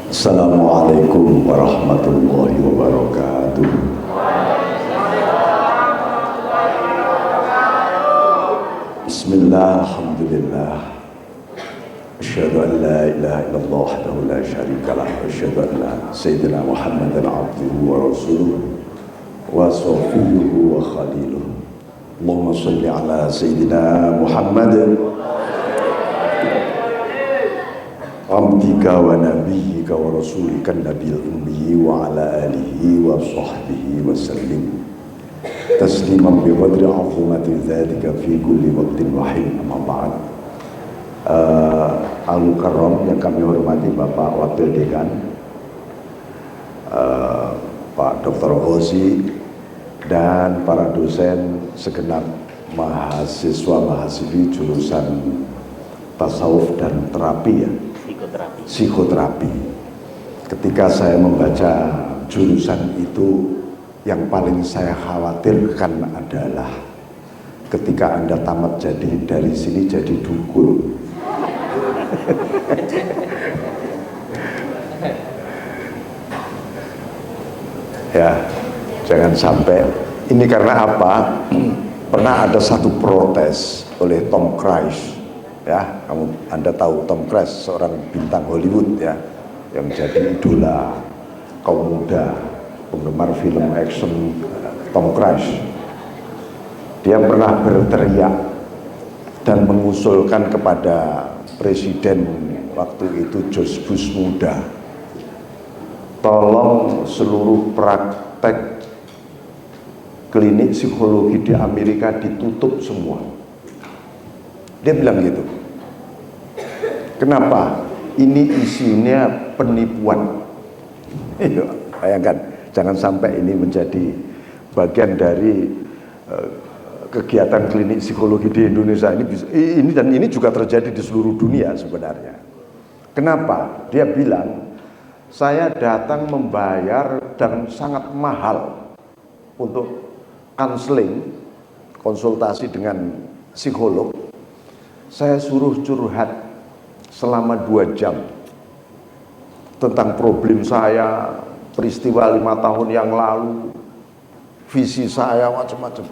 Assalamualaikum warahmatullahi wabarakatuh. Bismillah, alhamdulillah. Asyhadu an la ilaha illallah wahdahu la syarika lah wa asyhadu anna sayyidina Muhammadan abduhu wa rasuluh wa safiyuhu wa khaliluh. Allahumma shalli ala sayyidina Muhammadin abdika wa nabiyyika wa rasulika nabil ummi wa ala alihi wa sahbihi wa sallim tasliman bi qadri azimati dzatika fi kulli waqtin wa hin. Amma ba'd. Al-Mukarram yang kami hormati Bapak Wakil Dekan, Pak Dr. Ghozi, dan para dosen segenap mahasiswa-mahasiswi jurusan tasawuf dan terapi ya. Psikoterapi. Ketika saya membaca jurusan itu, yang paling saya khawatirkan adalah ketika Anda tamat dari sini jadi dukun. Ya, jangan sampai. Ini karena apa? Pernah ada satu protes oleh Tom Cruise. Ya, Anda tahu Tom Cruise, seorang bintang Hollywood ya, yang jadi idola kaum muda, penggemar film action. Tom Cruise, dia pernah berteriak dan mengusulkan kepada presiden waktu itu George Bush muda, tolong seluruh praktek klinik psikologi di Amerika ditutup semua. Dia bilang gitu. Kenapa? Ini isinya penipuan. Bayangkan, jangan sampai ini menjadi bagian dari kegiatan klinik psikologi di Indonesia ini, dan ini juga terjadi di seluruh dunia sebenarnya. Kenapa? Dia bilang, saya datang membayar dan sangat mahal untuk counseling, konsultasi dengan psikolog. Saya suruh curhat selama 2 jam tentang problem saya, peristiwa 5 tahun yang lalu, visi saya, macam-macam.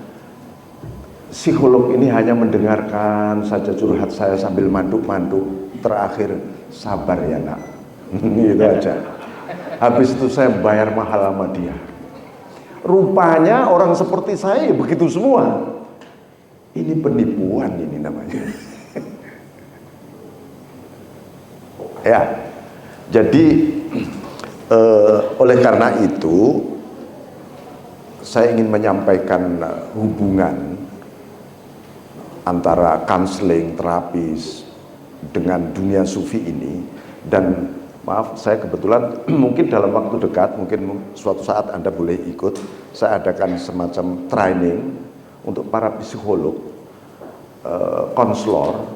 Psikolog ini hanya mendengarkan saja curhat saya sambil manduk-manduk. Terakhir, sabar ya nak. Gitu aja. Habis itu saya bayar mahal sama dia. Rupanya orang seperti saya begitu semua. Ini penipuan ini namanya. Ya, jadi oleh karena itu saya ingin menyampaikan hubungan antara konseling terapis dengan dunia sufi ini. Dan maaf, saya kebetulan mungkin dalam waktu dekat, mungkin suatu saat Anda boleh ikut, saya adakan semacam training untuk para psikolog, konselor,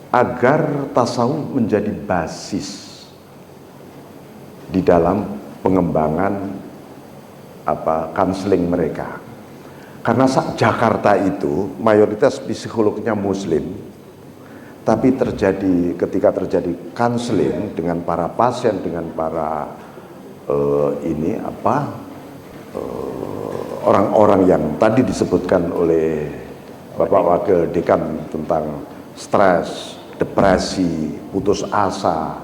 agar tasawuf menjadi basis di dalam pengembangan konseling mereka. Karena Jakarta itu mayoritas psikolognya muslim, tapi ketika terjadi konseling dengan para pasien, dengan para orang-orang yang tadi disebutkan oleh Bapak Wakil Dekan tentang stres, depresi, putus asa,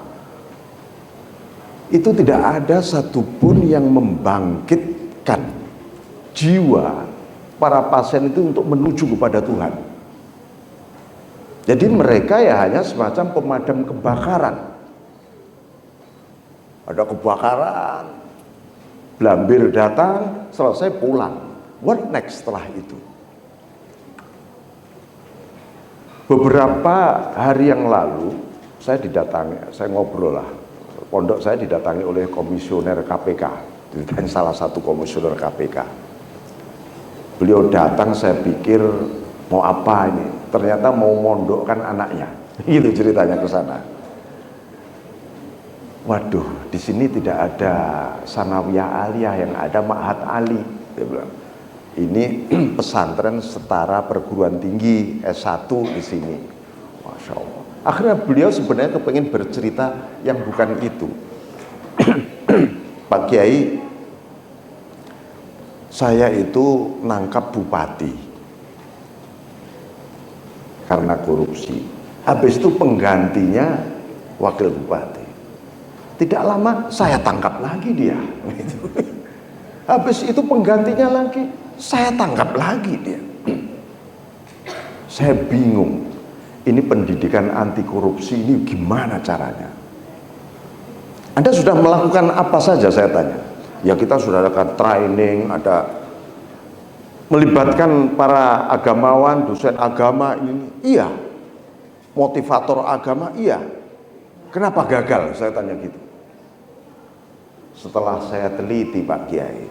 itu tidak ada satupun yang membangkitkan jiwa para pasien itu untuk menuju kepada Tuhan. Jadi mereka ya hanya semacam pemadam kebakaran. Ada kebakaran, blambir datang, selesai pulang. What next setelah itu? Beberapa hari yang lalu saya ngobrol lah, pondok saya didatangi oleh komisioner KPK, salah satu komisioner KPK. Beliau datang, saya pikir mau apa ini, ternyata mau mondokkan anaknya, gitu ceritanya ke sana. Waduh, di sini tidak ada sanawiyah aliyah, yang ada ma'had ali, dia bilang. Ini pesantren setara perguruan tinggi S1 di sini. Masya Allah. Akhirnya beliau sebenarnya kepengen bercerita yang bukan itu. Pak Kiai, saya itu nangkap bupati karena korupsi. Habis itu penggantinya wakil bupati. Tidak lama saya tangkap lagi dia. Habis itu penggantinya lagi, saya tangkap lagi dia. Saya bingung. Ini pendidikan anti korupsi ini gimana caranya? Anda sudah melakukan apa saja, saya tanya. Ya, kita sudah ada training, ada melibatkan para agamawan, dosen agama ini. Iya. Motivator agama, iya. Kenapa gagal? Saya tanya gitu. Setelah saya teliti, Pak Kiai,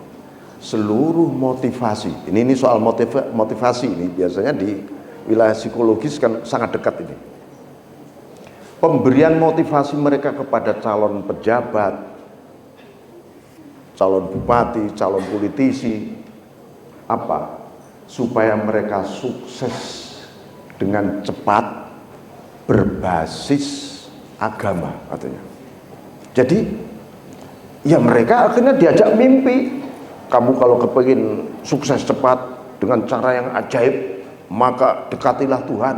seluruh motivasi, ini soal motivasi ini biasanya di wilayah psikologis kan sangat dekat ini. Pemberian motivasi mereka kepada calon pejabat, calon bupati, calon politisi, apa? Supaya mereka sukses dengan cepat, berbasis agama katanya. Jadi ya mereka akhirnya diajak mimpi. Kamu kalau kepingin sukses cepat dengan cara yang ajaib, maka dekatilah Tuhan.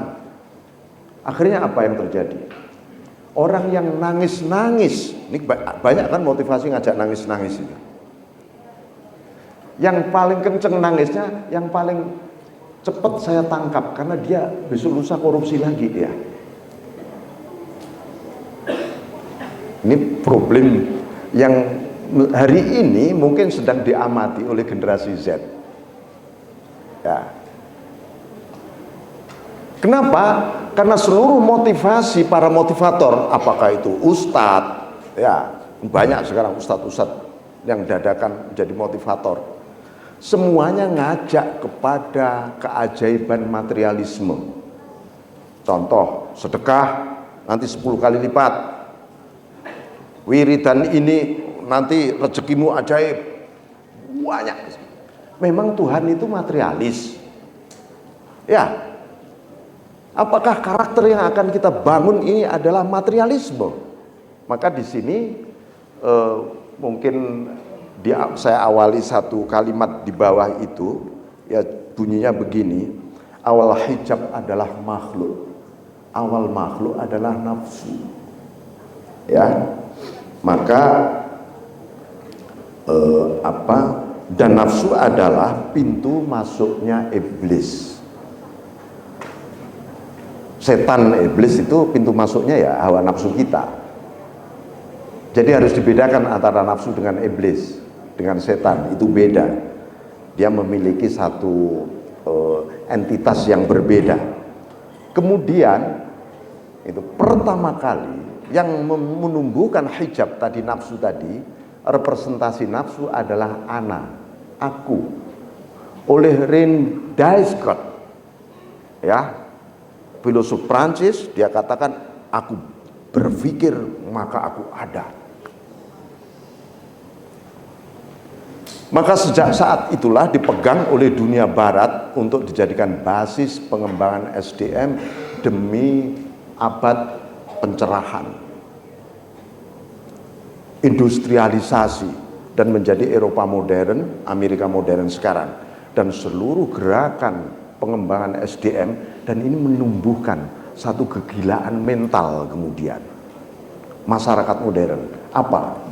Akhirnya apa yang terjadi? Orang yang nangis-nangis, ini banyak kan motivasi ngajak nangis-nangis ini. Yang paling kenceng nangisnya, yang paling cepat saya tangkap karena dia besok lusa korupsi lagi dia. Ini problem yang hari ini mungkin sedang diamati oleh generasi Z. Ya. Kenapa? Karena seluruh motivasi para motivator, apakah itu ustadz, ya banyak sekarang ustadz-ustadz yang dadakan menjadi motivator, semuanya ngajak kepada keajaiban materialisme. Contoh, sedekah nanti 10 kali lipat, wiridan ini nanti rezekimu ajaib, banyak. Memang Tuhan itu materialis, ya. Apakah karakter yang akan kita bangun ini adalah materialisme? Maka di sini mungkin saya awali satu kalimat di bawah itu, ya bunyinya begini: awal hijab adalah makhluk, awal makhluk adalah nafsu. Ya, maka dan nafsu adalah pintu masuknya iblis. Setan, iblis itu pintu masuknya ya hawa nafsu kita. Jadi harus dibedakan antara nafsu dengan iblis, dengan setan, itu beda. Dia memiliki satu entitas yang berbeda. Kemudian itu pertama kali yang menumbuhkan hijab tadi, nafsu tadi, representasi nafsu adalah ana, aku. Oleh René Descartes, ya, filosof Prancis, dia katakan aku berpikir maka aku ada. Maka sejak saat itulah dipegang oleh dunia barat untuk dijadikan basis pengembangan SDM demi abad pencerahan, industrialisasi, dan menjadi Eropa modern, Amerika modern sekarang, dan seluruh gerakan pengembangan SDM, dan ini menumbuhkan satu kegilaan mental. Kemudian masyarakat modern apa?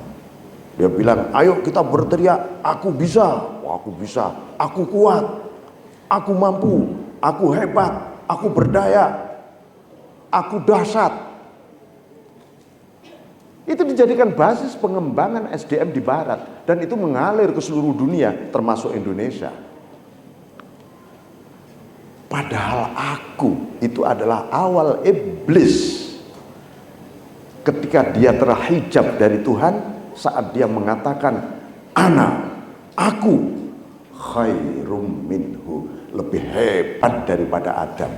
Dia bilang, ayo kita berteriak, aku bisa, aku bisa, aku kuat, aku mampu, aku hebat, aku berdaya, aku dahsyat. Itu dijadikan basis pengembangan SDM di barat, dan itu mengalir ke seluruh dunia termasuk Indonesia. Padahal aku itu adalah awal iblis. Ketika dia terhijab dari Tuhan, saat dia mengatakan ana, aku khairum minhu, lebih hebat daripada Adam.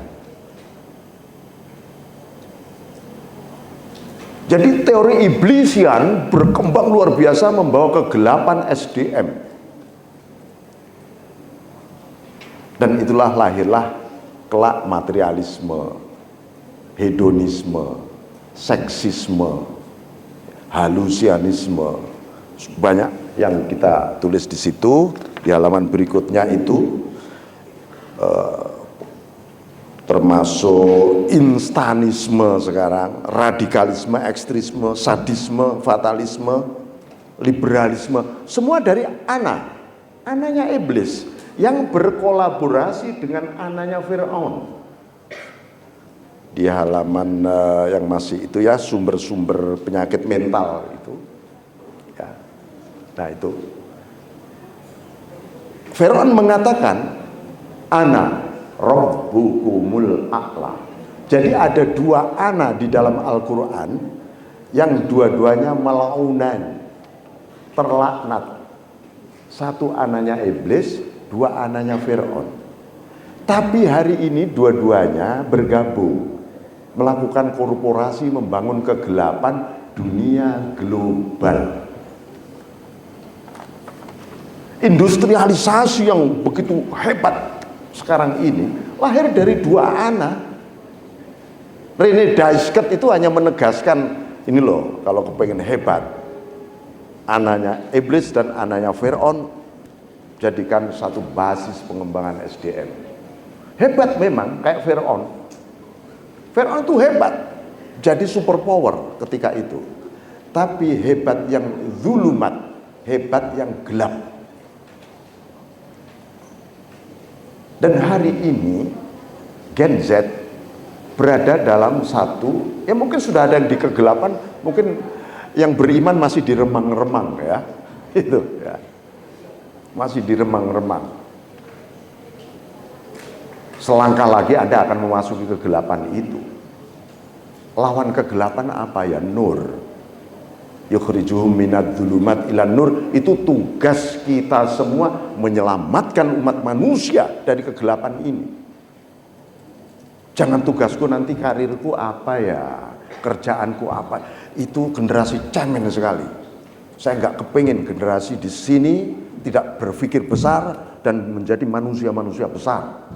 Jadi teori iblisian berkembang luar biasa, membawa kegelapan SDM. Dan itulah lahirlah kelak materialisme. hedonisme, seksisme, halusianisme, banyak yang kita tulis di situ. Di halaman berikutnya itu termasuk instanisme sekarang, radikalisme, ekstremisme, sadisme, fatalisme, liberalisme, semua dari ananya iblis yang berkolaborasi dengan ananya Fir'aun. Di halaman yang masih itu ya, sumber-sumber penyakit mental itu ya. Nah itu Fir'aun mengatakan ana rabbukumul a'la. Jadi ada dua ana di dalam Al-Quran yang dua-duanya malaunan, terlaknat. Satu ananya iblis, dua ananya Fir'aun. Tapi hari ini dua-duanya bergabung, melakukan korporasi, membangun kegelapan dunia global. Industrialisasi yang begitu hebat sekarang ini lahir dari dua anak. Rene Descartes itu hanya menegaskan ini loh, kalau kepengen hebat, anaknya iblis dan anaknya Fir'aun jadikan satu basis pengembangan SDM. Hebat memang kayak Fir'aun. Fir'aun itu hebat, jadi superpower ketika itu. Tapi hebat yang zulumat, hebat yang gelap. Dan hari ini Gen Z berada dalam satu, ya mungkin sudah ada yang di kegelapan, mungkin yang beriman masih di remang-remang ya, itu ya, masih di remang-remang. Selangkah lagi Anda akan memasuki kegelapan itu. Lawan kegelapan apa ya? Nur. Yukhrijuhum minadz dzulumat ilan nur. Itu tugas kita semua, menyelamatkan umat manusia dari kegelapan ini. Jangan tugasku nanti karirku apa ya, kerjaanku apa. Itu generasi cemen sekali. Saya nggak kepingin generasi di sini tidak berpikir besar dan menjadi manusia-manusia besar,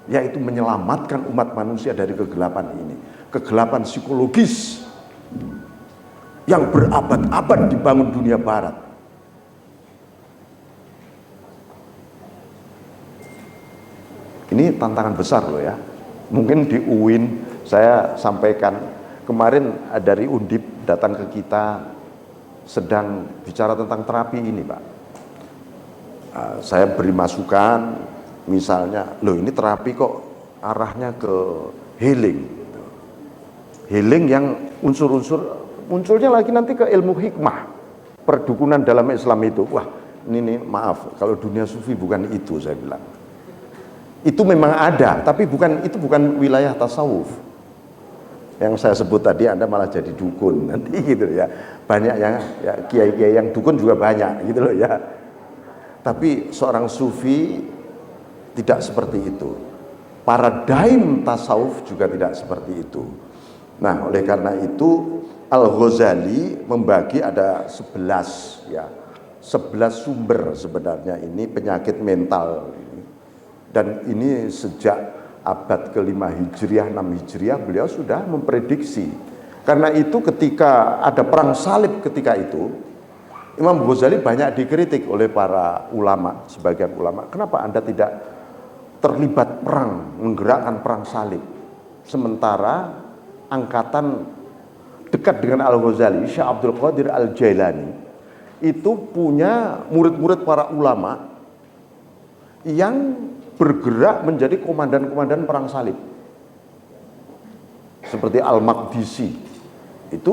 yaitu menyelamatkan umat manusia dari kegelapan ini. Kegelapan psikologis yang berabad-abad dibangun dunia barat. Ini tantangan besar loh ya. Mungkin di UIN saya sampaikan kemarin dari Undip datang ke kita, sedang bicara tentang terapi ini Pak. Saya beri masukan, misalnya, loh ini terapi kok arahnya ke healing. Healing yang unsur-unsur munculnya lagi nanti ke ilmu hikmah, perdukunan dalam Islam itu. Wah, ini maaf, kalau dunia sufi bukan itu, saya bilang. Itu memang ada, tapi itu bukan wilayah tasawuf. Yang saya sebut tadi Anda malah jadi dukun nanti gitu ya. Banyak yang ya, kiai-kiai yang dukun juga banyak gitu loh ya. Tapi seorang sufi tidak seperti itu. Paradigm tasawuf juga tidak seperti itu. Nah, oleh karena itu Al-Ghazali membagi ada 11 ya. 11 sumber sebenarnya ini penyakit mental ini. Dan ini sejak abad ke-5 Hijriah, 6 Hijriah beliau sudah memprediksi. Karena itu ketika ada perang salib ketika itu, Imam Ghazali banyak dikritik oleh para ulama, sebagian ulama. Kenapa Anda tidak terlibat perang, menggerakkan perang salib? Sementara angkatan dekat dengan Al-Ghazali, Syekh Abdul Qadir Al-Jailani, itu punya murid-murid para ulama yang bergerak menjadi komandan-komandan perang salib. Seperti Al-Maqdisi, itu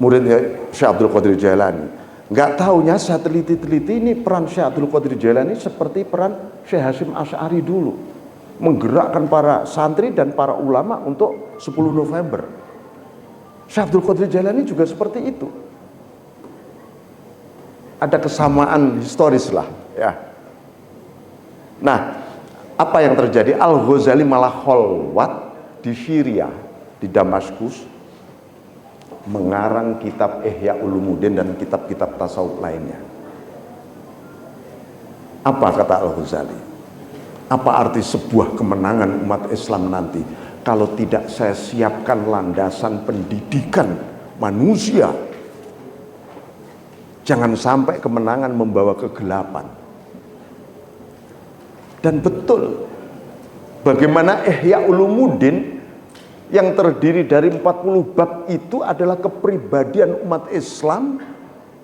muridnya Syekh Abdul Qadir Jailani. Nggak taunya saya teliti-teliti ini peran Syekh Abdul Qadir Jailani seperti peran Syekh Hasyim Asy'ari dulu, menggerakkan para santri dan para ulama untuk 10 November. Syekh Abdul Qadir Jailani juga seperti itu. Ada kesamaan historis lah ya. Nah, apa yang terjadi? Al-Ghazali malah kholwat di Syria, di Damaskus, mengarang kitab Ihya Ulumuddin dan kitab-kitab tasawuf lainnya. Apa kata Al-Ghazali? Apa arti sebuah kemenangan umat Islam nanti kalau tidak saya siapkan landasan pendidikan manusia, jangan sampai kemenangan membawa kegelapan. Dan betul, bagaimana Ihya Ulumuddin yang terdiri dari 40 bab itu adalah kepribadian umat Islam.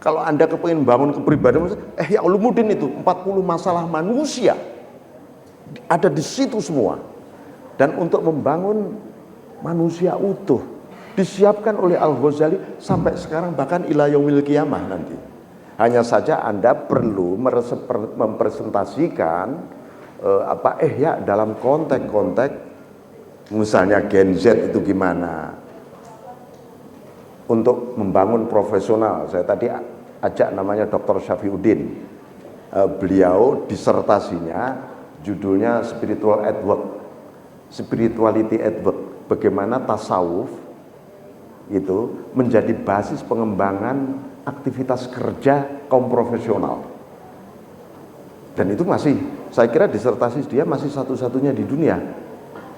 Kalau Anda kepingin bangun kepribadian, Ihya Ulumuddin itu 40 masalah manusia ada di situ semua. Dan untuk membangun manusia utuh disiapkan oleh Al-Ghazali sampai sekarang, bahkan ila yaumil qiyamah nanti. Hanya saja Anda perlu mempresentasikan Ihya dalam konteks misalnya Gen Z itu gimana untuk membangun profesional. Saya tadi ajak namanya Dr. Syafiuddin, beliau disertasinya judulnya Spirituality at Work, bagaimana tasawuf itu menjadi basis pengembangan aktivitas kerja kaum profesional. Dan itu masih, saya kira disertasi dia masih satu-satunya di dunia,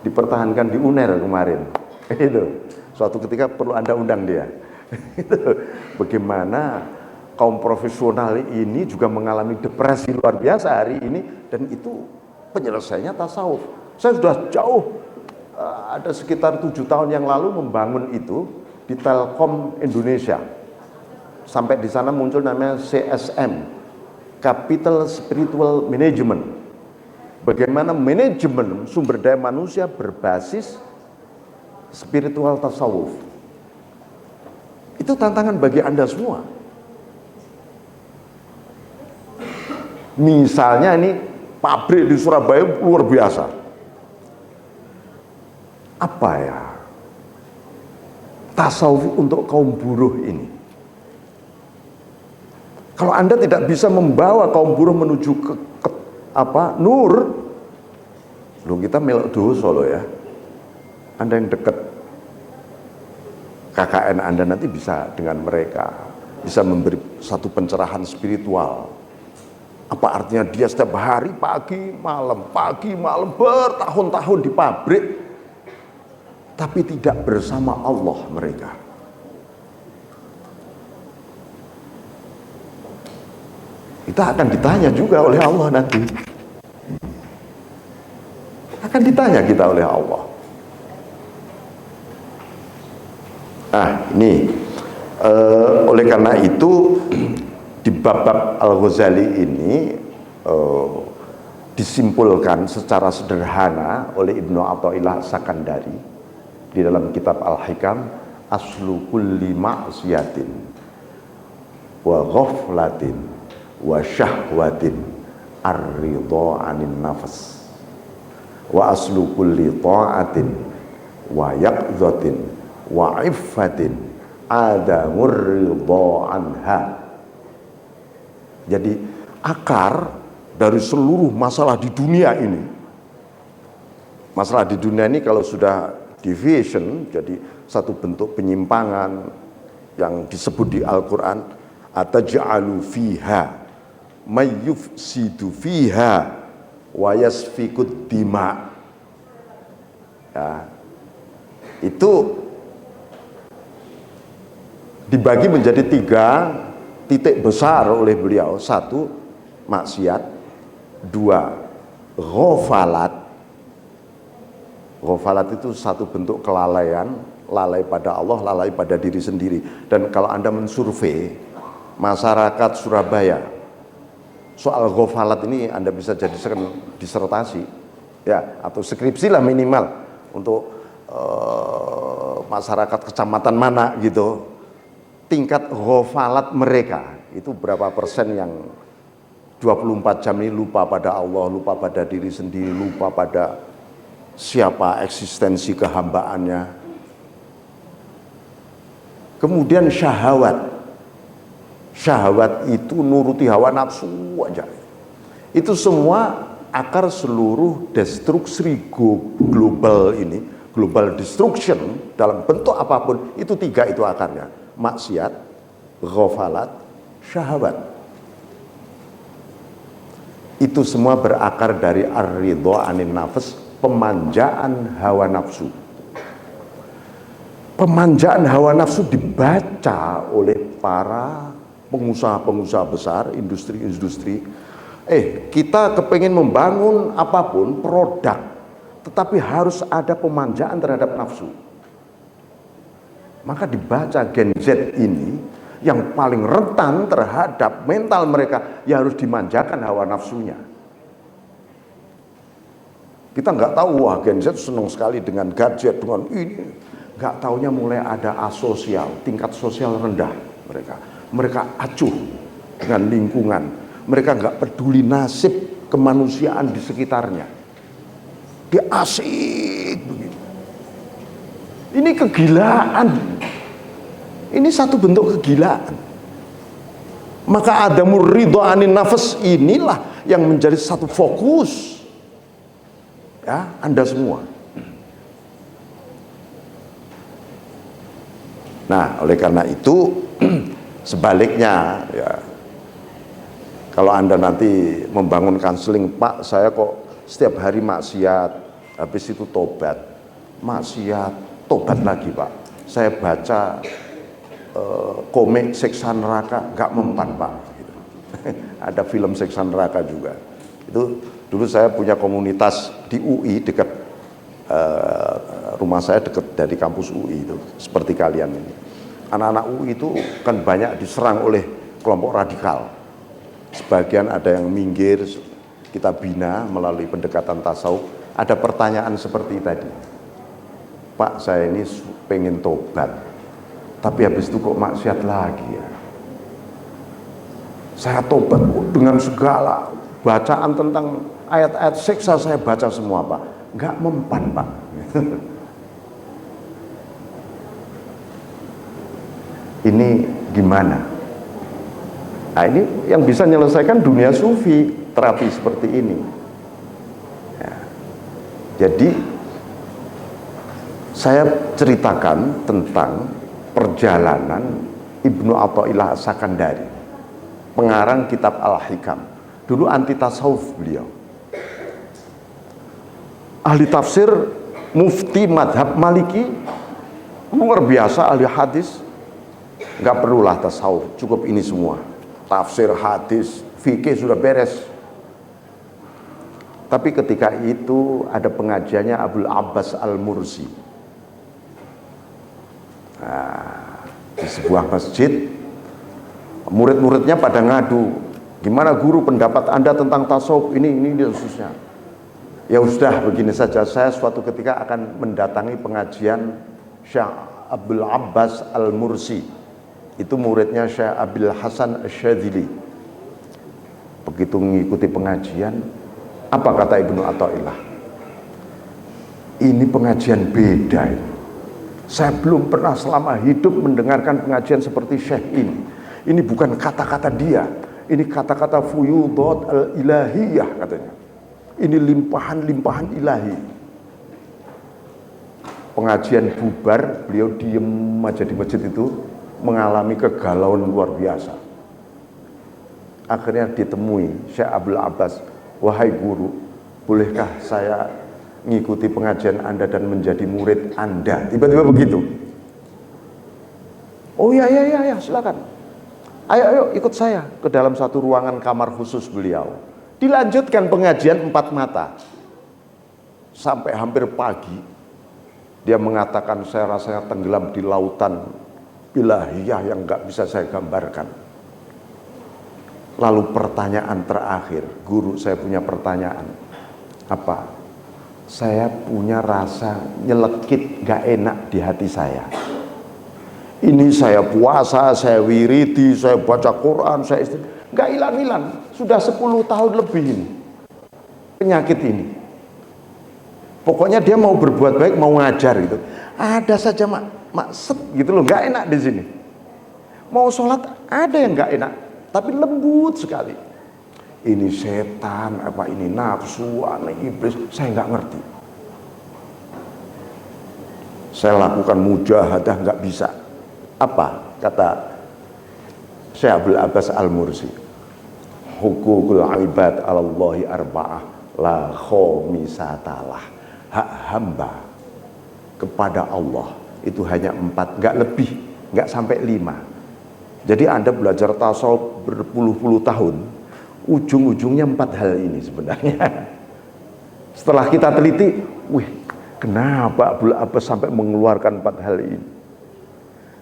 dipertahankan di UNER kemarin. Itu suatu ketika perlu Anda undang dia. Bagaimana kaum profesional ini juga mengalami depresi luar biasa hari ini, dan itu penyelesaiannya tasawuf. Saya sudah jauh, ada sekitar 7 tahun yang lalu membangun itu di Telkom Indonesia. Sampai di sana muncul namanya CSM, Capital Spiritual Management. Bagaimana manajemen sumber daya manusia berbasis spiritual tasawuf. Itu tantangan bagi Anda semua. Misalnya ini pabrik di Surabaya luar biasa. Apa ya? Tasawuf untuk kaum buruh ini. Kalau Anda tidak bisa membawa kaum buruh menuju ke nur, loh kita melok dosa loh ya. Anda yang dekat KKN Anda nanti bisa dengan mereka, bisa memberi satu pencerahan spiritual. Apa artinya dia setiap hari pagi malam bertahun-tahun di pabrik, tapi tidak bersama Allah mereka. Kita akan ditanya juga oleh Allah nanti. Akan ditanya kita oleh Allah. Nah ini, oleh karena itu di bab-bab Al-Ghazali ini disimpulkan secara sederhana oleh Ibnu Athaillah Sakandari di dalam kitab Al-Hikam, aslu kulli ma'siyatin wa ghaflatin wa syahwatin ar-ridha 'anil nafs wa aslu kulli ta'atin wa yaqdhatin wa 'iffatin adamur ridha 'anha. Jadi akar dari seluruh masalah di dunia ini, masalah di dunia ini kalau sudah division jadi satu bentuk penyimpangan yang disebut di Al-Quran, ataj'alu fiha mayyufsidu fiha wa yasfikud dima. Ya, itu dibagi menjadi 3 titik besar oleh beliau. 1, maksiat. 2, ghafalat. Ghafalat itu satu bentuk kelalaian, lalai pada Allah, lalai pada diri sendiri. Dan kalau Anda mensurvei masyarakat Surabaya soal ghafalat ini, Anda bisa jadikan disertasi ya, atau skripsi lah minimal untuk masyarakat kecamatan mana gitu. Tingkat ghafalat mereka itu berapa persen yang 24 jam ini lupa pada Allah, lupa pada diri sendiri, lupa pada siapa eksistensi kehambaannya. Kemudian syahwat. Syahwat itu nuruti hawa nafsu aja. Itu semua akar seluruh destruksi global ini, global destruction dalam bentuk apapun, itu 3 itu akarnya. Maksiat, ghafalat, syahwat. Itu semua berakar dari ar-ridha 'anil nafs, pemanjaan hawa nafsu. pemanjaan hawa nafsu dibaca oleh para pengusaha-pengusaha besar, industri-industri. Kita kepengen membangun apapun, produk, tetapi harus ada pemanjaan terhadap nafsu. Maka dibaca Gen Z ini yang paling rentan terhadap mental mereka, ya harus dimanjakan hawa nafsunya. Kita nggak tahu, wah Gen Z senang sekali dengan gadget, dengan ini. Nggak taunya mulai ada asosial, tingkat sosial rendah mereka. Mereka acuh dengan lingkungan. Mereka nggak peduli nasib kemanusiaan di sekitarnya. Dia asik begitu. Ini kegilaan. Ini satu bentuk kegilaan. Maka adamur ridho anin nafas inilah yang menjadi satu fokus ya Anda semua. Nah, oleh karena itu sebaliknya ya, kalau Anda nanti membangun kanseling, Pak, saya kok setiap hari maksiat, habis itu tobat, maksiat, tobat lagi, Pak. Saya baca komik siksa neraka, nggak mempan, Pak. Gitu. Ada film siksa neraka juga. Itu dulu saya punya komunitas di UI dekat rumah saya, dekat dari kampus UI itu, seperti kalian ini. Anak-anak UI itu kan banyak diserang oleh kelompok radikal. Sebagian ada yang minggir, kita bina melalui pendekatan tasawuf. Ada pertanyaan seperti tadi, Pak, saya ini pengen tobat, tapi habis itu kok maksiat lagi ya. Saya tobat dengan segala bacaan tentang ayat-ayat siksa, saya baca semua, Pak. Nggak mempan, Pak. Ini gimana? Nah, ini yang bisa menyelesaikan dunia sufi, terapi seperti ini ya. Jadi saya ceritakan tentang perjalanan Ibnu Athaillah As-Sakandari, pengarang kitab Al-Hikam. Dulu anti tasawuf beliau, ahli tafsir, mufti madhab maliki, luar biasa, ahli hadis. Nggak perlulah tasawuf, cukup ini semua, tafsir, hadis, fikih sudah beres. Tapi ketika itu ada pengajiannya Abul Abbas Al-Mursi. Nah, di sebuah masjid, murid-muridnya pada ngadu, gimana guru pendapat Anda tentang tasawuf ini khususnya. Ya sudah, begini saja, saya suatu ketika akan mendatangi pengajian Syekh Abul Abbas Al-Mursi. Itu muridnya Syekh Abil Hasan Asy-Syadzili. Begitu mengikuti pengajian, apa kata Ibnu Athaillah? Ini pengajian beda ini. Saya belum pernah selama hidup mendengarkan pengajian seperti Syekh ini. Ini bukan kata-kata dia, ini kata-kata fuyudat al-ilahiyah katanya. Ini limpahan-limpahan ilahi. Pengajian bubar, beliau diem aja di masjid itu, mengalami kegalauan luar biasa. Akhirnya ditemui Syekh Abdul Abbas, wahai guru, bolehkah saya ngikuti pengajian Anda dan menjadi murid Anda? Tiba-tiba begitu. Oh ya silakan. Ayo ikut saya ke dalam satu ruangan kamar khusus beliau. Dilanjutkan pengajian 4 mata sampai hampir pagi. Dia mengatakan, saya rasanya tenggelam di lautan ilahiyah yang nggak bisa saya gambarkan. Lalu pertanyaan terakhir, guru, saya punya pertanyaan. Apa? Saya punya rasa nyelekit nggak enak di hati saya. Ini saya puasa, saya wiridi, saya baca Quran, saya nggak hilang-hilang. Sudah 10 tahun lebih ini penyakit ini. Pokoknya dia mau berbuat baik, mau ngajar gitu. Ada saja maksud gitu loh, nggak enak di sini. Mau sholat ada yang nggak enak, tapi lembut sekali. Ini setan, apa ini nafsu, ini iblis, saya nggak ngerti. Saya lakukan mujahadah nggak bisa. Apa kata Syekh Abdul Abbas Al-Mursi? Hukukul ibad 'alallahi arba'ah la khamisatalah. Hak hamba kepada Allah itu hanya 4, nggak lebih, nggak sampai 5. Jadi Anda belajar tasawuf berpuluh-puluh tahun, ujung-ujungnya 4 hal ini sebenarnya. Setelah kita teliti, wih, kenapa Abdul Abbas sampai mengeluarkan 4 hal ini?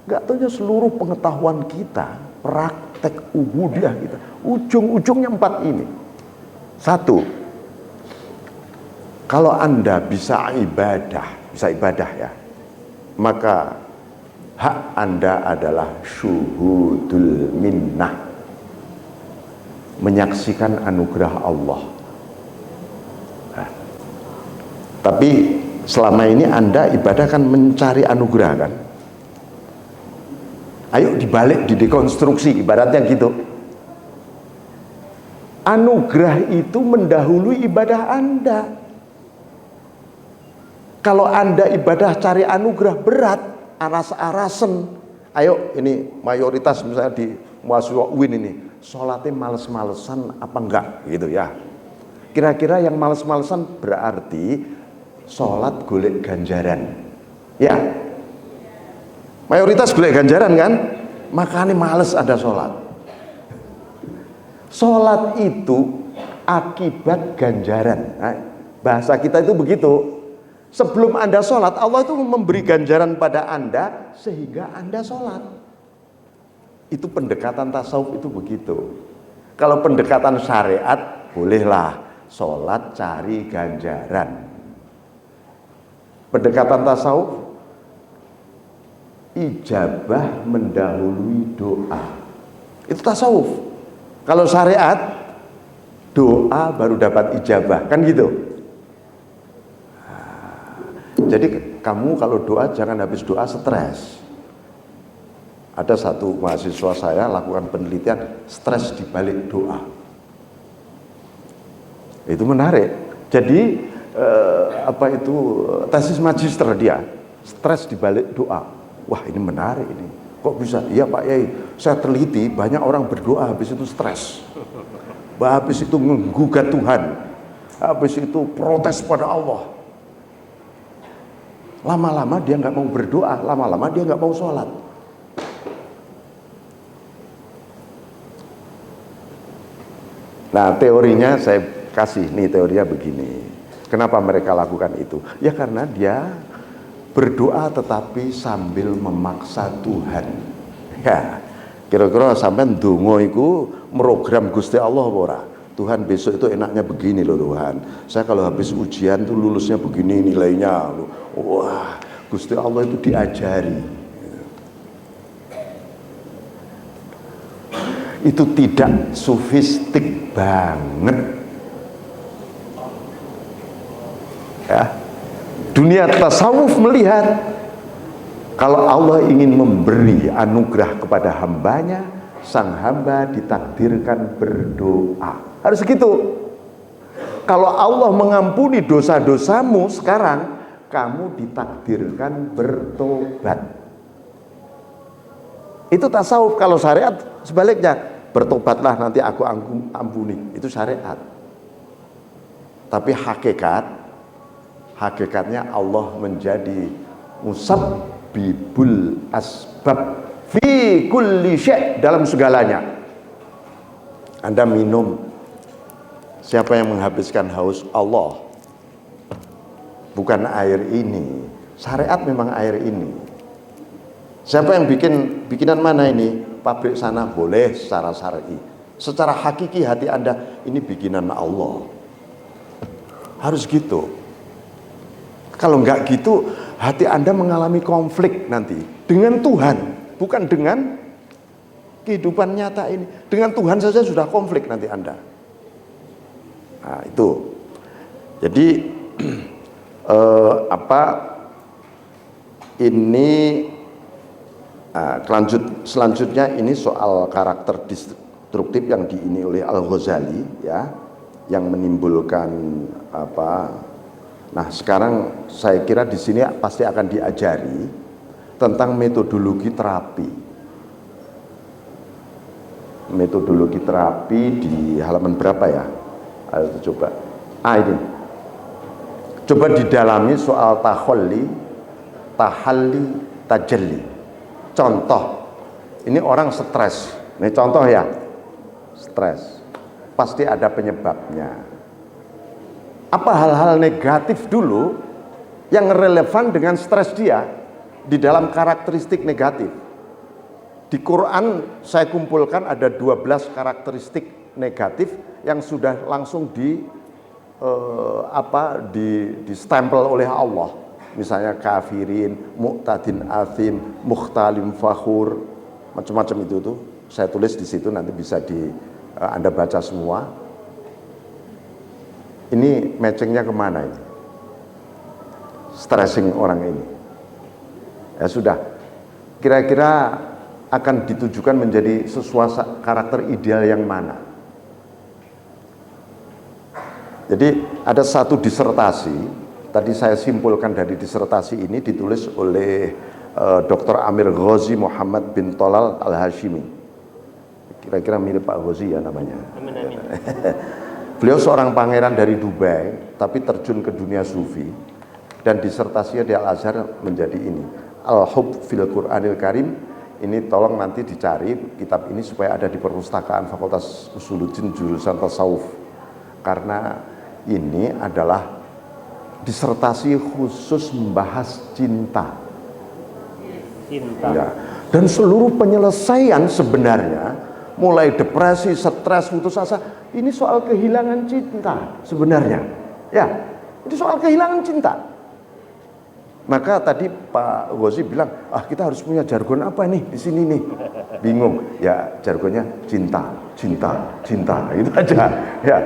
Nggak taunya seluruh pengetahuan kita, praktek ubudiyah kita, ujung-ujungnya 4 ini. 1, kalau Anda bisa ibadah ya, maka hak Anda adalah syuhudul minnah, menyaksikan anugerah Allah. Nah, tapi selama ini Anda ibadah kan mencari anugerah kan? Ayo dibalik, didekonstruksi, ibaratnya gitu. Anugerah itu mendahului ibadah Anda. Kalau Anda ibadah cari anugerah berat, aras-arasen. Ayo, ini mayoritas misalnya di mahasiswa UIN ini, sholatnya males-malesan apa enggak gitu ya. Kira-kira yang males-malesan berarti sholat golek ganjaran. Ya, mayoritas golek ganjaran kan, makanya males ada sholat. Sholat itu akibat ganjaran. Nah, bahasa kita itu begitu. Sebelum Anda sholat, Allah itu memberi ganjaran pada Anda sehingga Anda sholat. Itu pendekatan tasawuf itu begitu. Kalau pendekatan syariat, bolehlah sholat cari ganjaran. Pendekatan tasawuf, ijabah mendahului doa. Itu tasawuf. Kalau syariat, doa baru dapat ijabah, kan gitu. Jadi kamu kalau doa jangan habis doa stres. Ada satu mahasiswa saya lakukan penelitian stres di balik doa. Itu menarik. Jadi tesis magister dia, stres di balik doa. Wah, ini menarik ini. Kok bisa? Iya Pak Yai, saya teliti banyak orang berdoa habis itu stres. Habis itu menggugat Tuhan. Habis itu protes pada Allah. Lama-lama dia nggak mau berdoa, lama-lama dia nggak mau sholat. Nah, teorinya saya kasih nih, teorinya begini. Kenapa mereka lakukan itu? Ya karena dia berdoa tetapi sambil memaksa Tuhan. Ya, kira-kira sampai ndonga iku program Gusti Allah ora. Tuhan besok itu enaknya begini loh Tuhan. Saya kalau habis ujian tuh lulusnya begini nilainya. Wah, Gusti Allah itu diajari. Itu tidak sofistik banget. Ya. Dunia tasawuf melihat kalau Allah ingin memberi anugerah kepada hambanya, sang hamba ditakdirkan berdoa. Harus gitu. Kalau Allah mengampuni dosa-dosamu sekarang, kamu ditakdirkan bertobat. Itu tasawuf. Kalau syariat sebaliknya, bertobatlah nanti aku ampuni. Itu syariat. Tapi hakikatnya Allah menjadi musabbibul asbab fi kulli syai', dalam segalanya. Anda minum, siapa yang menghabiskan haus? Allah. Bukan air ini. Syariat memang air ini. Siapa yang bikinan mana ini? Pabrik sana boleh secara syar'i. Secara hakiki hati Anda, ini bikinan Allah. Harus gitu. Kalau enggak gitu, hati Anda mengalami konflik nanti dengan Tuhan, bukan dengan kehidupan nyata ini. Dengan Tuhan saja sudah konflik nanti Anda. Nah, itu. Jadi selanjutnya ini soal karakter destruktif yang diini oleh Al-Ghazali ya, yang menimbulkan Nah, sekarang saya kira di sini pasti akan diajari tentang metodologi terapi. Metodologi terapi di halaman berapa ya? Ayo coba. Ini. Coba didalami soal tahalli tajalli. Contoh, ini orang stres. Ini contoh ya, stres. Pasti ada penyebabnya. Apa hal-hal negatif dulu yang relevan dengan stres dia di dalam karakteristik negatif? Di Quran saya kumpulkan ada 12 karakteristik negatif yang sudah langsung di stempel oleh Allah. Misalnya kafirin, mu'tadin athim, mukhtalim fakhur, macam-macam itu tuh. Saya tulis di situ, nanti bisa Anda baca semua. Ini matchingnya kemana ini? Stressing orang ini. Ya sudah, kira-kira akan ditujukan menjadi sesuatu karakter ideal yang mana? Jadi ada satu disertasi, tadi saya simpulkan dari disertasi ini ditulis oleh Dr. Amir Ghazi Muhammad bin Tolal Al-Hashimi. Kira-kira mirip Pak Ghazi ya namanya. Amin, amin. Beliau seorang pangeran dari Dubai, tapi terjun ke dunia sufi, dan disertasinya di Al-Azhar menjadi ini, Al-Hub fil Qur'anil Karim. Ini tolong nanti dicari kitab ini supaya ada di perpustakaan Fakultas Usuluddin jurusan Tasawuf, karena ini adalah disertasi khusus membahas cinta. Ya. Dan seluruh penyelesaian sebenarnya, mulai depresi, stres, putus asa, ini soal kehilangan cinta sebenarnya. Ya, ini soal kehilangan cinta. Maka tadi Pak Ghazi bilang, kita harus punya jargon apa nih di sini nih? Bingung. Ya, jargonnya cinta, cinta, cinta. Itu aja. Ya.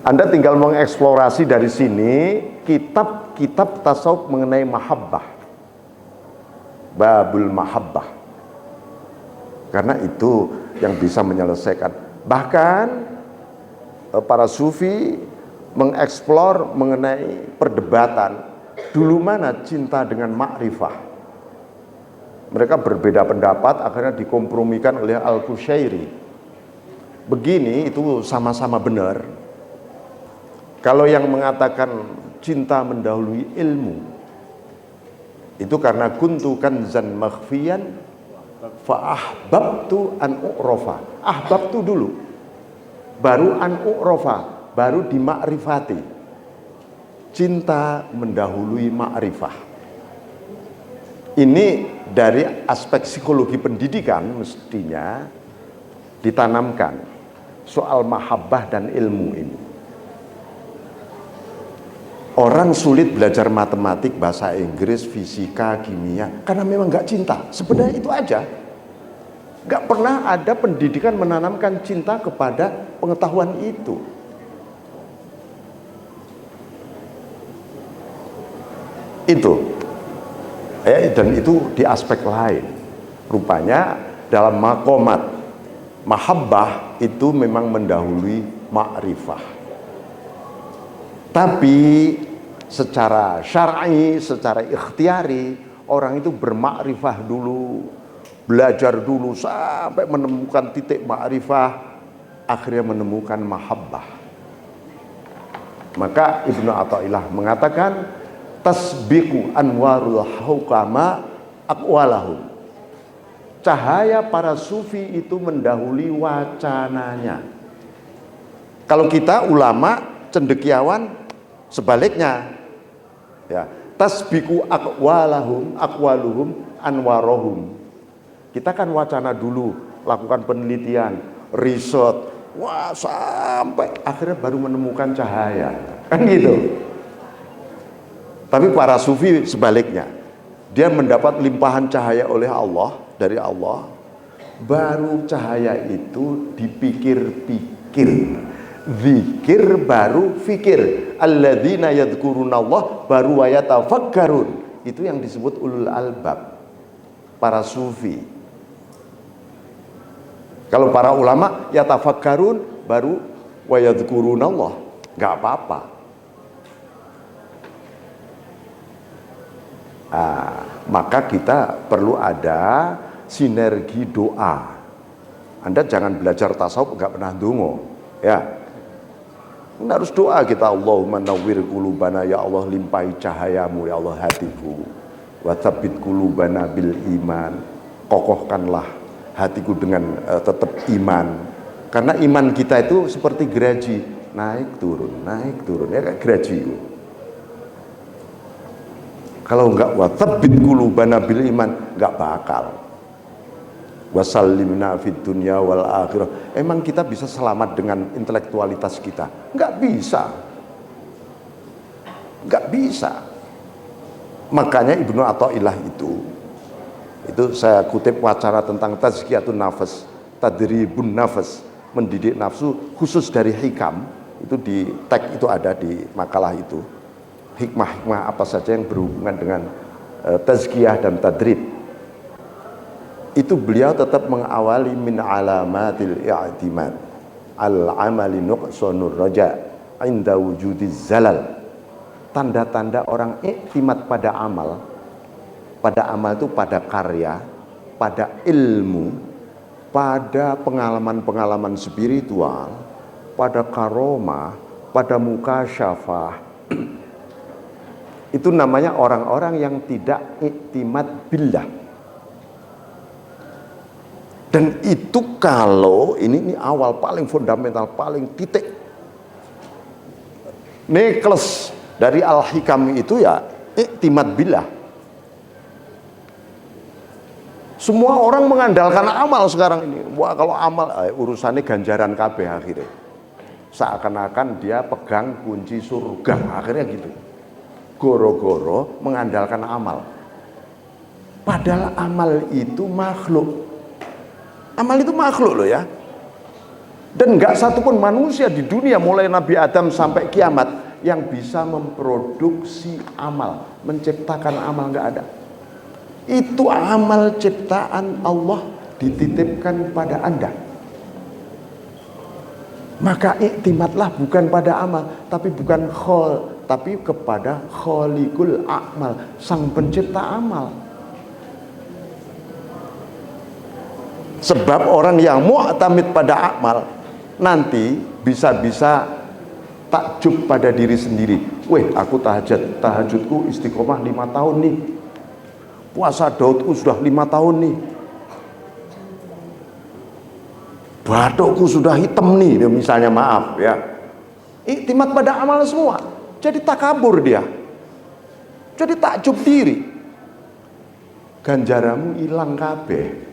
Anda tinggal mengeksplorasi dari sini kitab-kitab tasawuf mengenai mahabbah. Babul mahabbah. Karena itu yang bisa menyelesaikan. Bahkan para sufi mengeksplor mengenai perdebatan dulu mana cinta dengan ma'rifah. Mereka berbeda pendapat, akhirnya dikompromikan oleh Al-Qushairi. Begini itu sama-sama benar. Kalau yang mengatakan cinta mendahului ilmu, itu karena kuntu kanzan makhfiyan fa ahbabtu an u'rafa. Ahbabtu dulu, baru an u'rafa, baru dimakrifati. Cinta mendahului makrifah. Ini dari aspek psikologi pendidikan mestinya ditanamkan soal mahabbah dan ilmu ini. Orang sulit belajar matematik, bahasa Inggris, fisika, kimia karena memang nggak cinta. Sebenarnya itu aja. Nggak pernah ada pendidikan menanamkan cinta kepada pengetahuan itu. Itu dan itu di aspek lain. Rupanya dalam makomat mahabbah itu memang mendahului ma'rifah. Tapi secara syar'i, secara ikhtiari, orang itu bermakrifah dulu, belajar dulu sampai menemukan titik makrifah, akhirnya menemukan mahabbah. Maka Ibnu Athaillah mengatakan, tasbiqu anwarul hukama aqwalahum. Cahaya para sufi itu mendahului wacananya. Kalau kita ulama cendekiawan sebaliknya, ya, tasbiqu aqwaluhum anwarohum. Kita kan wacana dulu, lakukan penelitian, riset, wah sampai akhirnya baru menemukan cahaya, kan gitu. Tapi para sufi sebaliknya, dia mendapat limpahan cahaya oleh Allah, dari Allah, baru cahaya itu dipikir-pikir. Zikir baru fikir. Alladzina yadhkurunallah baru wayatafakkarun. Itu yang disebut ulul albab, para sufi. Kalau para ulama yatafakkarun baru wayadhkurunallah, nggak apa-apa. Maka kita perlu ada sinergi doa. Anda jangan belajar tasawuf nggak pernah ndonga, ya. Harus doa kita, Allahumma nawwir qulubana, ya Allah limpahi cahayamu ya Allah hatiku, wa tsabbit qulubana bil iman, kokohkanlah hatiku dengan tetap iman, karena iman kita itu seperti geraji, naik turun ya, kayak geraji itu. Kalau enggak wa tsabbit qulubana bil iman, enggak bakal. Wasallimna fid dunya wal akhirah. Emang kita bisa selamat dengan intelektualitas kita? Enggak bisa. Enggak bisa. Makanya Ibnu Athaillah itu saya kutip wacana tentang tazkiyatun nafas, tadribun nafas, mendidik nafsu khusus dari hikam. Itu di tag itu ada di makalah itu. Hikmah-hikmah apa saja yang berhubungan dengan tazkiyah dan tadrib. Itu beliau tetap mengawali min alamatil i'timad al-amali nuqsanur raja inda wujudiz zalal. Tanda-tanda orang iktimat pada amal itu pada karya, pada ilmu, pada pengalaman-pengalaman spiritual, pada karomah, pada mukasyafah. Itu namanya orang-orang yang tidak iktimat billah. Dan itu kalau ini awal paling fundamental, paling titik nekles dari al-hikam itu ya iktimat billah. Semua orang mengandalkan amal sekarang ini. Wah, kalau amal urusannya ganjaran kabeh akhirnya. Seakan-akan dia pegang kunci surga, akhirnya gitu. Goro-goro mengandalkan amal. Padahal amal itu makhluk. Amal itu makhluk loh ya. Dan enggak satupun manusia di dunia mulai Nabi Adam sampai kiamat yang bisa memproduksi amal, menciptakan amal, enggak ada. Itu amal ciptaan Allah dititipkan pada Anda. Maka iktimatlah bukan pada amal, tapi kepada Khaliqul A'mal, sang pencipta amal. Sebab orang yang mu'tamid pada amal nanti bisa-bisa takjub pada diri sendiri. Weh, aku tahajudku istiqomah 5 tahun nih. Puasa Daudku sudah 5 tahun nih. Batukku sudah hitam nih, misalnya, maaf ya. Iktimat pada amal semua. Jadi takabur dia. Jadi takjub diri. Ganjaramu hilang kabeh.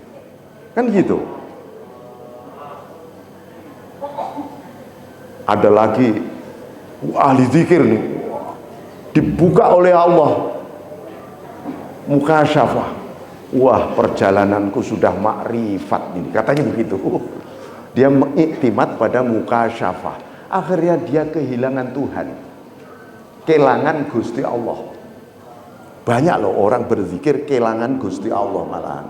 Kan gitu. Ada lagi ahli zikir nih, dibuka oleh Allah mukasyafah. Wah, perjalananku sudah makrifat ini, katanya begitu. Dia mengiktimat pada mukasyafah. Akhirnya dia kehilangan Tuhan, kehilangan Gusti Allah. Banyak loh orang berzikir kehilangan Gusti Allah malahan.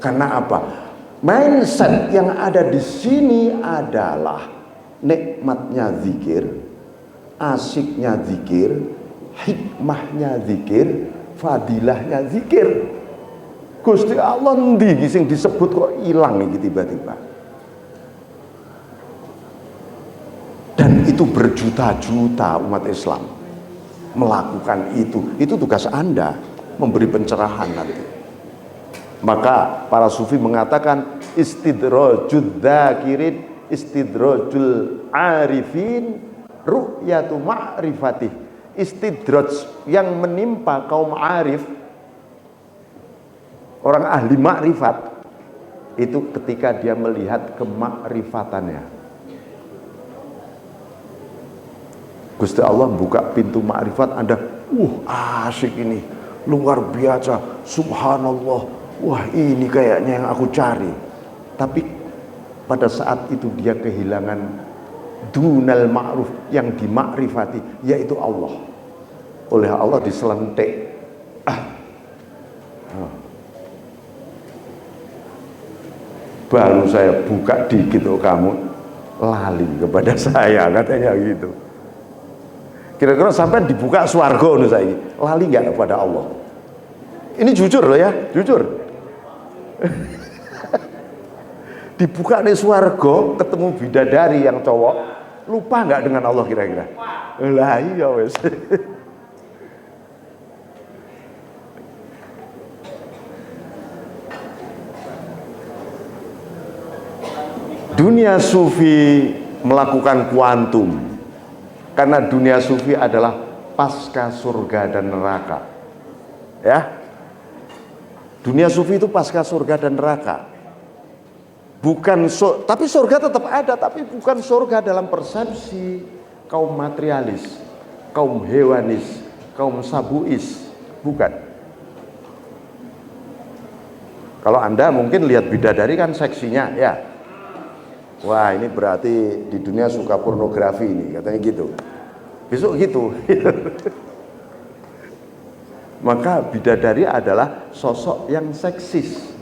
Karena apa? Mindset yang ada di sini adalah nikmatnya zikir, asiknya zikir, hikmahnya zikir, fadilahnya zikir. Gusti Allah ndi sing disebut kok hilang iki tiba-tiba. Dan itu berjuta-juta umat Islam melakukan itu. Itu tugas Anda, memberi pencerahan nanti. Maka para sufi mengatakan istidrajud dzakirin istidrajul arifin ru'yatu ma'rifatih. Istidraj yang menimpa kaum arif, orang ahli makrifat, itu ketika dia melihat kemakrifatannya. Gusti Allah buka pintu makrifat, Anda asik ini, luar biasa, subhanallah. Wah, ini kayaknya yang aku cari. Tapi pada saat itu dia kehilangan dunal ma'ruf, yang dimakrifati, yaitu Allah. Oleh Allah diselentik. Baru saya buka dikit, kamu lali kepada saya, katanya gitu. Kira-kira sampai dibuka swarga nih saya, lali nggak kepada Allah? Ini jujur loh ya, jujur. Dibuka nih swarga, ketemu bidadari yang cowok, Lupa nggak dengan Allah kira-kira? Lah iya wes. Dunia sufi melakukan kuantum karena dunia sufi adalah pasca surga dan neraka. Ya, dunia sufi itu pasca surga dan neraka. Bukan tapi surga tetap ada, tapi bukan surga dalam persepsi kaum materialis, kaum hewanis, kaum sabuis, bukan. Kalau Anda mungkin lihat bidadari kan seksinya, ya. Wah, ini berarti di dunia suka pornografi ini, katanya gitu. Besok gitu. Maka bidadari adalah sosok yang seksis.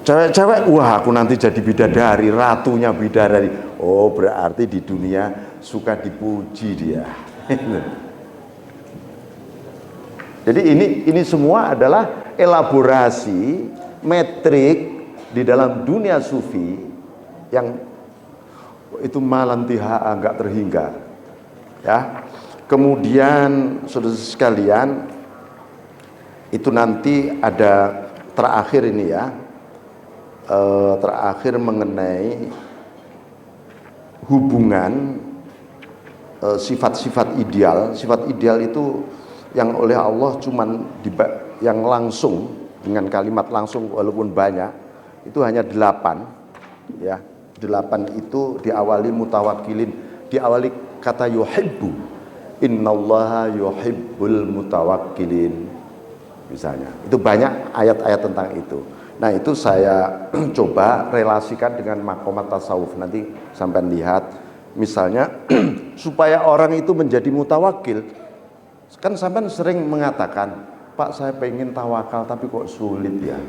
Cewek-cewek, wah aku nanti jadi bidadari, ratunya bidadari. Oh, berarti di dunia suka dipuji dia. Jadi ini semua adalah elaborasi metrik di dalam dunia sufi yang itu malantiha nggak terhingga, ya. Kemudian saudara sekalian, itu nanti ada terakhir ini ya, terakhir mengenai hubungan sifat-sifat ideal. Sifat ideal itu yang oleh Allah cuman yang langsung, dengan kalimat langsung walaupun banyak, itu hanya 8 ya. 8 itu diawali mutawakkilin, diawali kata yuhibbu, innallaha yuhibbul mutawakkilin misalnya. Itu banyak ayat-ayat tentang itu. Nah, itu saya coba relasikan dengan maqamat tasawuf. Nanti sampai lihat misalnya supaya orang itu menjadi mutawakkil. Kan sampai sering mengatakan, Pak, saya pengen tawakal tapi kok sulit ya.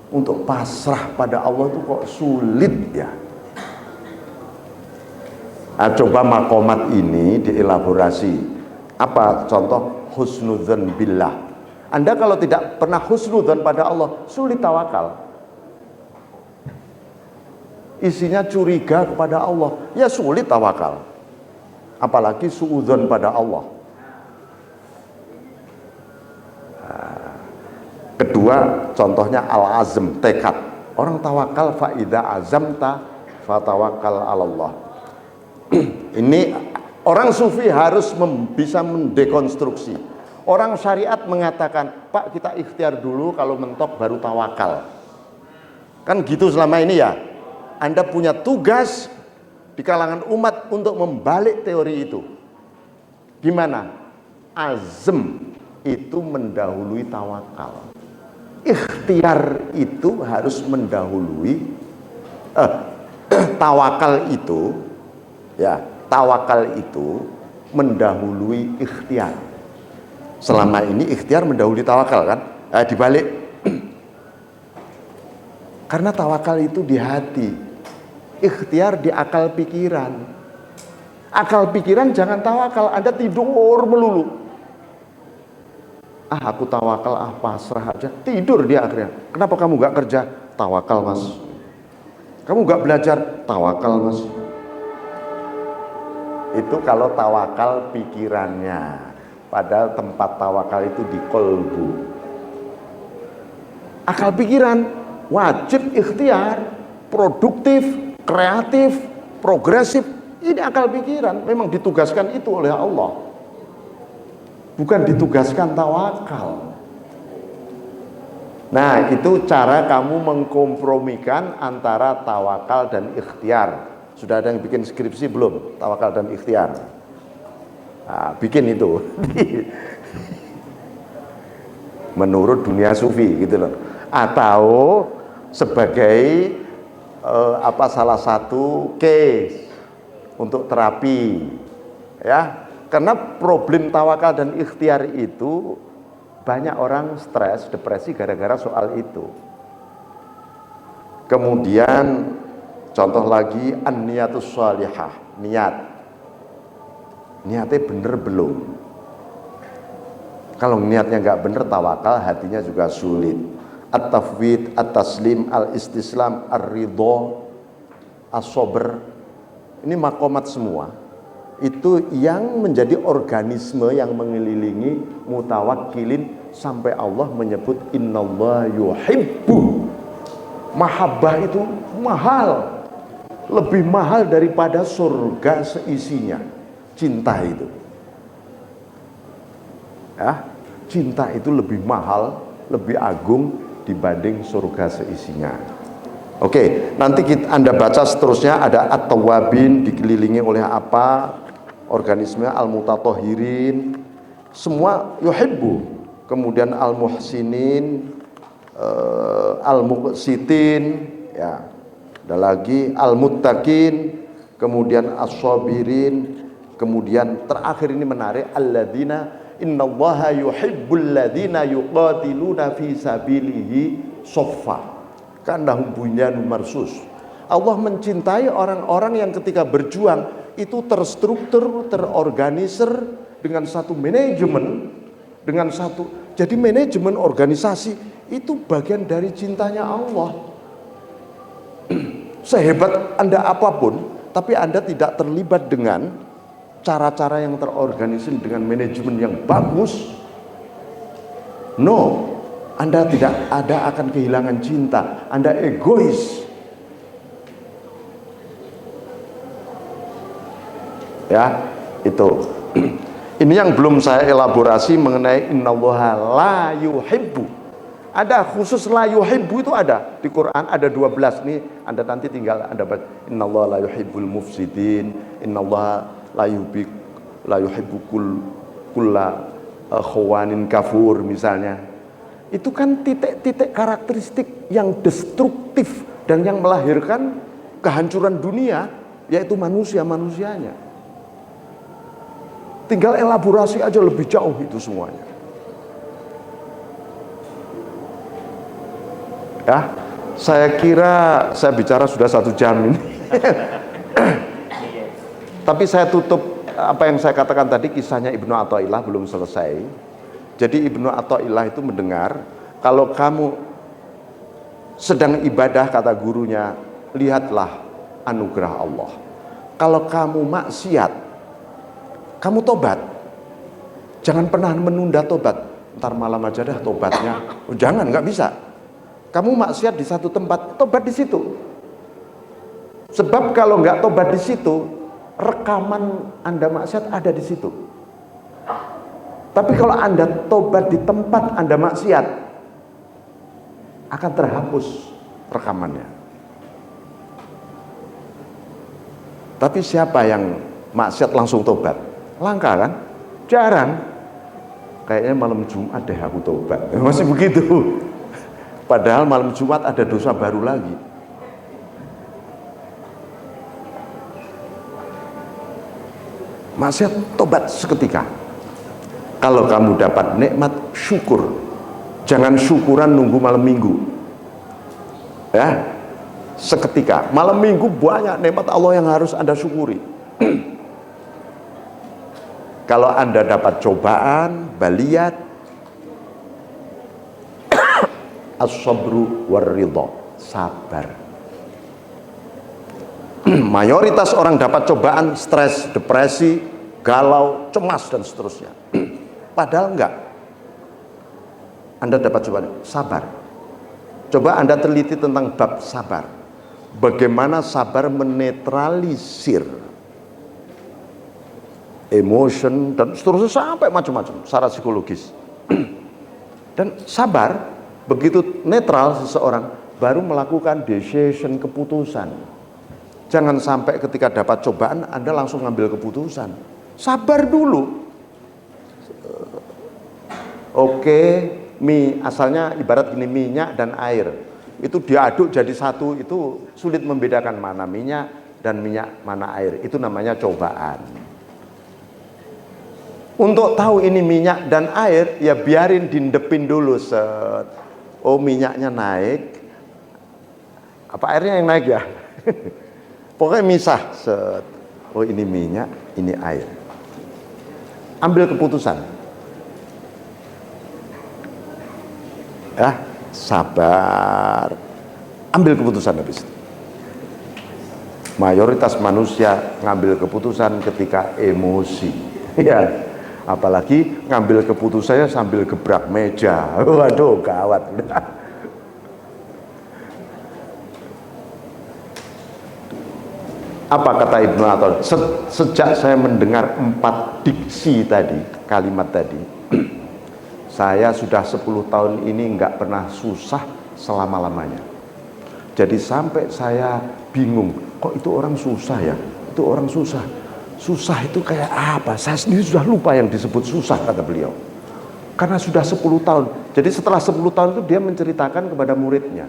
Untuk pasrah pada Allah itu kok sulit ya. Nah, coba maqamat ini dielaborasi. Apa contoh? Husnudzan billah. Anda kalau tidak pernah husnudzan pada Allah, sulit tawakal. Isinya curiga kepada Allah, ya sulit tawakal. Apalagi suudzon pada Allah. Kedua, contohnya al-azm, tekad. Orang tawakal faida azamta fatawakkal 'alallah. Ini orang sufi harus bisa mendekonstruksi. Orang syariat mengatakan, Pak, kita ikhtiar dulu, kalau mentok baru tawakal. Kan gitu selama ini ya. Anda punya tugas di kalangan umat untuk membalik teori itu. Gimana? Azm itu mendahului tawakal. Ikhtiar itu harus mendahului tawakal itu, ya, tawakal itu mendahului ikhtiar. Selama ini ikhtiar mendahului tawakal kan? Dibalik. Karena tawakal itu di hati, ikhtiar di akal pikiran. Akal pikiran jangan tawakal, Anda tidur melulu. Aku tawakal, pasrah aja, tidur dia akhirnya. Kenapa kamu gak kerja? Tawakal mas. Kamu gak belajar? Tawakal mas. Itu kalau tawakal pikirannya. Padahal tempat tawakal itu di kolbu. Akal pikiran wajib ikhtiar, produktif, kreatif, progresif. Ini akal pikiran, memang ditugaskan itu oleh Allah. Bukan ditugaskan tawakal. Nah, itu cara kamu mengkompromikan antara tawakal dan ikhtiar. Sudah ada yang bikin skripsi belum? Tawakal dan ikhtiar. Nah, bikin itu. Menurut dunia sufi gitu loh. Atau sebagai salah satu case untuk terapi. Ya. Karena problem tawakal dan ikhtiar itu banyak orang stres, depresi gara-gara soal itu. Kemudian contoh lagi an-niyatus shalihah, niatnya bener belum? Kalau niatnya nggak bener tawakal, hatinya juga sulit. at-tafwid, at-taslim, al-istislam, ar-ridho, as-sabr. Ini maqamat semua. Itu yang menjadi organisme yang mengelilingi mutawakkilin sampai Allah menyebut innallaha yuhibbu. Mahabbah itu mahal, lebih mahal daripada surga seisinya. Cinta itu, ya, cinta itu lebih mahal, lebih agung dibanding surga seisinya. Oke, nanti Anda baca seterusnya ada at-tawwabin, dikelilingi oleh apa? Organisme al-mutatahhirin, semua yuhibbu. Kemudian al-muhsinin, al-muqsitin, ya. Ada lagi al-muttaqin, kemudian as-sabirin, kemudian terakhir ini menarik, alladzina innallaha yuhibbul ladzina yuqatiluna fi sabilihi shaffa ka'annahum bunyanun marsus. Allah mencintai orang-orang yang ketika berjuang itu terstruktur, terorganisir dengan satu manajemen, dengan satu. Jadi manajemen organisasi itu bagian dari cintanya Allah. Sehebat Anda apapun, tapi Anda tidak terlibat dengan cara-cara yang terorganisir dengan manajemen yang bagus, no, Anda tidak ada akan kehilangan cinta. Anda egois, ya, itu. Ini yang belum saya elaborasi mengenai innallaha la yuhibbu. Ada khusus la yuhibbu, itu ada di Quran, ada 12 nih. Anda nanti tinggal Anda baca innallaha la yuhibbul mufsidin, innallaha la yuhibbu kulla khawanin kafur misalnya. Itu kan titik-titik karakteristik yang destruktif dan yang melahirkan kehancuran dunia, yaitu manusia-manusianya. Tinggal elaborasi aja lebih jauh itu semuanya. Ya, saya kira saya bicara sudah 1 jam ini. Tapi saya tutup apa yang saya katakan tadi, kisahnya Ibnu Athaillah belum selesai. Jadi Ibnu Athaillah itu mendengar, kalau kamu sedang ibadah, kata gurunya, lihatlah anugerah Allah. Kalau kamu maksiat, kamu tobat. Jangan pernah menunda tobat. Ntar malam aja dah tobatnya. Oh, jangan, nggak bisa. Kamu maksiat di satu tempat, tobat di situ. Sebab kalau nggak tobat di situ, rekaman Anda maksiat ada di situ. Tapi kalau Anda tobat di tempat Anda maksiat, akan terhapus rekamannya. Tapi siapa yang maksiat langsung tobat? Langka kan? Jarang. Kayaknya malam Jumat deh aku tobat. Masih begitu. Padahal malam Jumat ada dosa baru lagi. Maksiat tobat seketika. Kalau kamu dapat nikmat, syukur. Jangan syukuran nunggu malam minggu. Ya, seketika. Malam minggu banyak nikmat Allah yang harus Anda syukuri. Kalau Anda dapat cobaan, baliyat, as-sabru war-ridha, sabar. Mayoritas orang dapat cobaan, stres, depresi, galau, cemas dan seterusnya. Padahal enggak. Anda dapat cobaan, sabar. Coba Anda teliti tentang bab sabar. Bagaimana sabar menetralisir emotion dan seterusnya sampai macam-macam secara psikologis. Dan sabar, begitu netral seseorang baru melakukan decision, keputusan. Jangan sampai ketika dapat cobaan Anda langsung ngambil keputusan. Sabar dulu. Oke, mie asalnya ibarat gini, minyak dan air. Itu diaduk jadi satu, itu sulit membedakan mana minyak dan minyak mana air. Itu namanya cobaan. Untuk tahu ini minyak dan air, ya biarin dindepin dulu. Oh, minyaknya naik. Apa airnya yang naik ya? Pokoknya misah. Oh, ini minyak, ini air. Ambil keputusan. Ya, sabar, ambil keputusan habis itu. Mayoritas manusia ngambil keputusan ketika emosi, ya. Apalagi ngambil keputusannya sambil gebrak meja, waduh gawat. Apa kata Ibnu Athaillah? Sejak saya mendengar 4 diksi tadi, kalimat tadi, saya sudah 10 tahun ini nggak pernah susah selama-lamanya. Jadi sampai saya bingung, kok itu orang susah ya? Itu orang susah. Susah itu kayak apa? Saya sendiri sudah lupa yang disebut susah, kata beliau. Karena sudah 10 tahun. Jadi setelah 10 tahun itu dia menceritakan kepada muridnya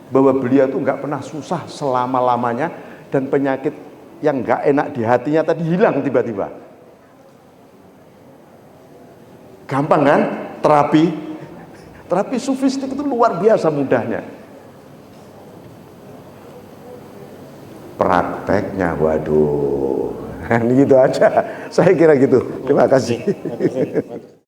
bahwa beliau itu nggak pernah susah selama-lamanya, dan penyakit yang nggak enak di hatinya tadi hilang tiba-tiba. Gampang kan? Terapi sufistik itu luar biasa mudahnya. Prakteknya, waduh, gitu aja. Saya kira gitu. Terima kasih.